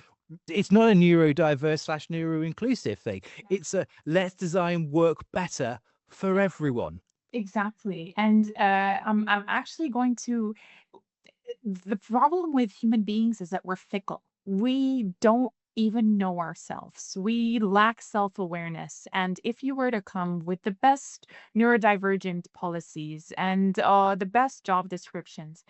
it's not a neurodiverse / neuroinclusive thing. It's a let's design work better for everyone. Exactly. And I'm actually going to. The problem with human beings is that we're fickle. We don't even know ourselves. We lack self-awareness. And if you were to come with the best neurodivergent policies and the best job descriptions,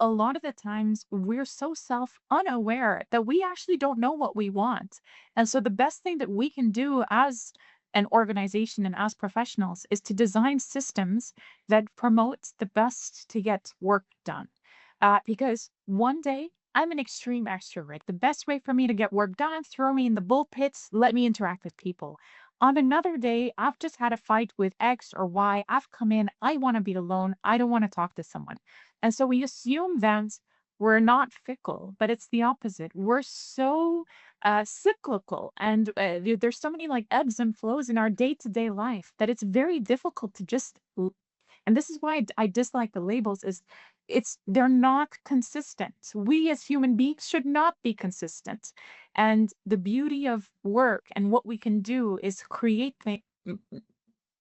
a lot of the times we're so self-unaware that we actually don't know what we want. And so the best thing that we can do as an organization and as professionals is to design systems that promote the best to get work done. Because one day I'm an extreme extrovert. The best way for me to get work done, throw me in the bull pits, let me interact with people. On another day, I've just had a fight with X or Y. I've come in, I want to be alone. I don't want to talk to someone. And so we assume that we're not fickle, but it's the opposite. We're so cyclical, and there's so many like ebbs and flows in our day-to-day life that it's very difficult to just and this is why I dislike the labels is they're not consistent. We as human beings should not be consistent. And the beauty of work and what we can do is create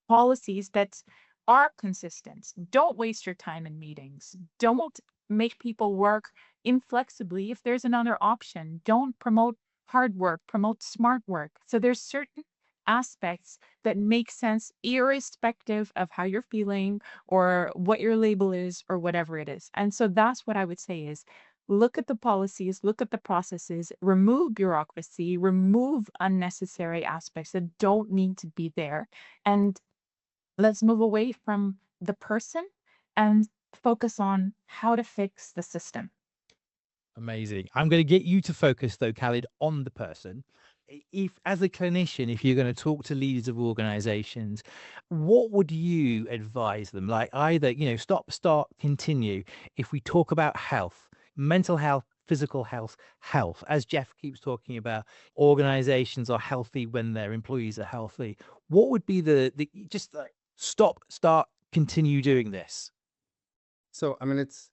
policies that are consistent. Don't waste your time in meetings. Don't make people work inflexibly if there's another option. Don't promote hard work, promote smart work. So there's certain aspects that make sense irrespective of how you're feeling or what your label is or whatever it is. And so that's what I would say is look at the policies, look at the processes, remove bureaucracy, remove unnecessary aspects that don't need to be there. And let's move away from the person and focus on how to fix the system. Amazing. I'm going to get you to focus, though, Khaled, on the person. If, as a clinician, if you're going to talk to leaders of organizations, what would you advise them? Like either, stop, start, continue. If we talk about health, mental health, physical health, as Geoff keeps talking about, organizations are healthy when their employees are healthy. What would be the just like stop, start, continue doing this? So, I mean, it's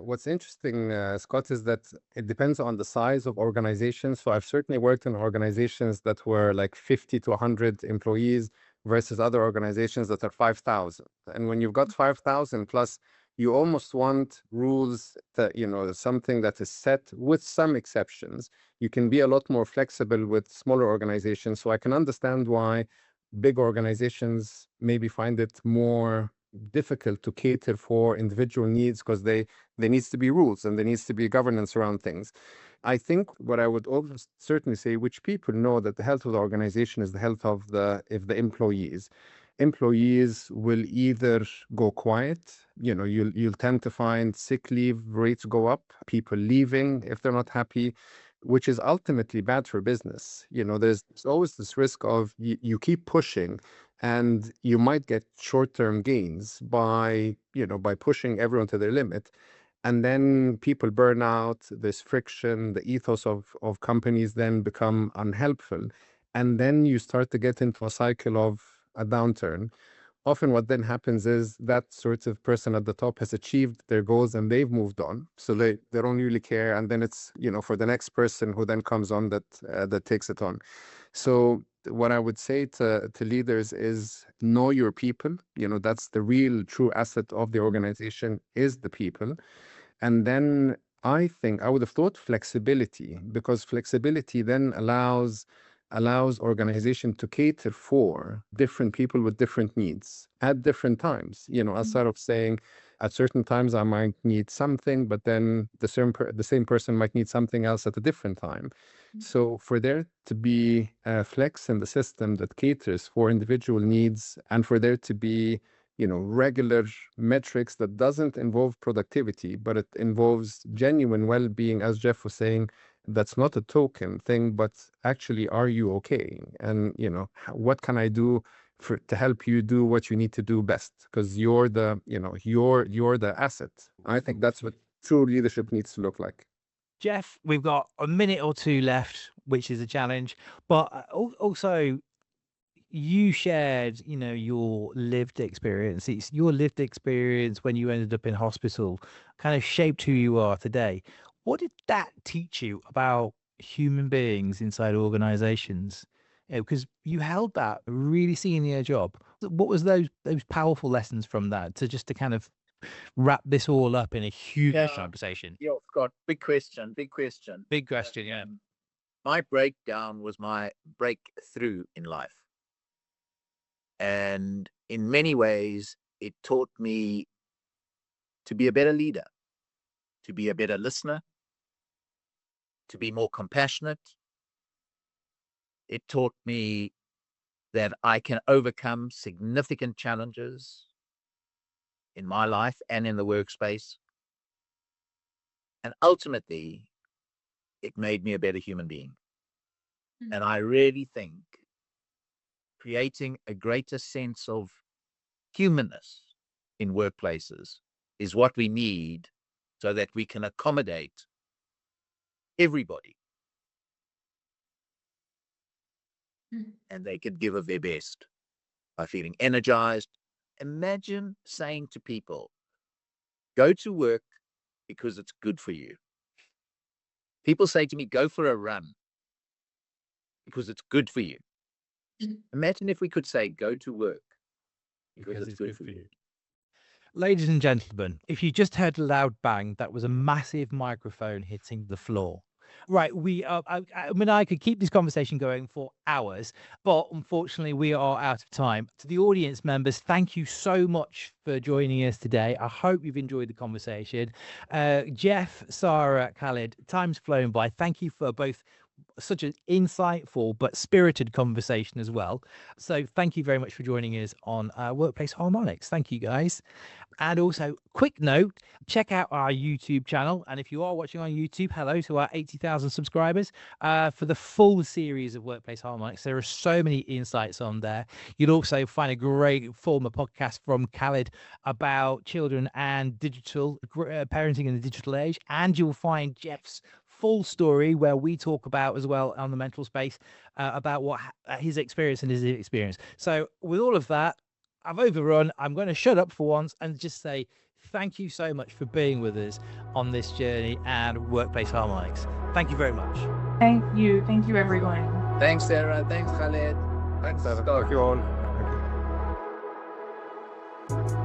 what's interesting, Scott, is that it depends on the size of organizations. So I've certainly worked in organizations that were like 50 to 100 employees versus other organizations that are 5,000. And when you've got 5,000 plus, you almost want rules that, something that is set with some exceptions. You can be a lot more flexible with smaller organizations. So I can understand why big organizations maybe find it more difficult to cater for individual needs because there needs to be rules and there needs to be governance around things. I think what I would almost certainly say, which people know, that the health of the organization is the health of the employees. Employees will either go quiet, you'll tend to find sick leave rates go up, people leaving if they're not happy, which is ultimately bad for business. There's always this risk of you keep pushing And you might get short-term gains by, by pushing everyone to their limit. And then people burn out, there's friction, the ethos of companies then become unhelpful. And then you start to get into a cycle of a downturn. Often what then happens is that sort of person at the top has achieved their goals and they've moved on. So they don't really care. And then it's, for the next person who then comes on that takes it on. So what I would say to leaders is know your people. That's the real true asset of the organization is the people. And then I would have thought flexibility, because flexibility then allows organization to cater for different people with different needs at different times. As sort of saying, at certain times I might need something, but then the same person might need something else at a different time. So for there to be a flex in the system that caters for individual needs, and for there to be regular metrics that doesn't involve productivity, but it involves genuine well-being, as Geoff was saying, that's not a token thing, but actually, are you okay? And, what can I do to help you do what you need to do best? Because you're the, you're the asset. I think that's what true leadership needs to look like. Geoff, we've got a minute or two left, which is a challenge, but also you shared, your lived experience. It's your lived experience when you ended up in hospital kind of shaped who you are today. What did that teach you about human beings inside organizations? Because you held that really senior job. What was those powerful lessons from that to kind of wrap this all up in a huge conversation? Yeah, Scott, big question. Big question, yeah. My breakdown was my breakthrough in life. And in many ways, it taught me to be a better leader, to be a better listener, to be more compassionate. It taught me that I can overcome significant challenges in my life and in the workspace. And ultimately, it made me a better human being. Mm-hmm. And I really think creating a greater sense of humanness in workplaces is what we need so that we can accommodate everybody. And they could give of their best by feeling energized. Imagine saying to people, go to work because it's good for you. People say to me, go for a run because it's good for you. Imagine if we could say, go to work because it's good for you. Ladies and gentlemen, if you just heard a loud bang, that was a massive microphone hitting the floor. Right, I could keep this conversation going for hours, but unfortunately we are out of time. To the audience members, thank you so much for joining us today. I hope you've enjoyed the conversation. Geoff, Sara, Khaled, time's flown by. Thank you for both such an insightful but spirited conversation as well. So thank you very much for joining us on Workplace Harmonics. Thank you, guys. And also, quick note, check out our YouTube channel. And if you are watching on YouTube, hello to our 80,000 subscribers for the full series of Workplace Harmonics. There are so many insights on there. You'll also find a great former podcast from Khaled about children and digital parenting in the digital age. And you'll find Geoff's full story where we talk about as well on the mental space about what his experience and his experience. So with all of that, I've overrun. I'm going to shut up for once and just say thank you so much for being with us on this journey and Workplace Harmonics. Thank you very much. Thank you. Thank you, everyone. Thanks, Sarah. Thanks, Khaled. Thanks, Sarah. Thank you all. Thank you.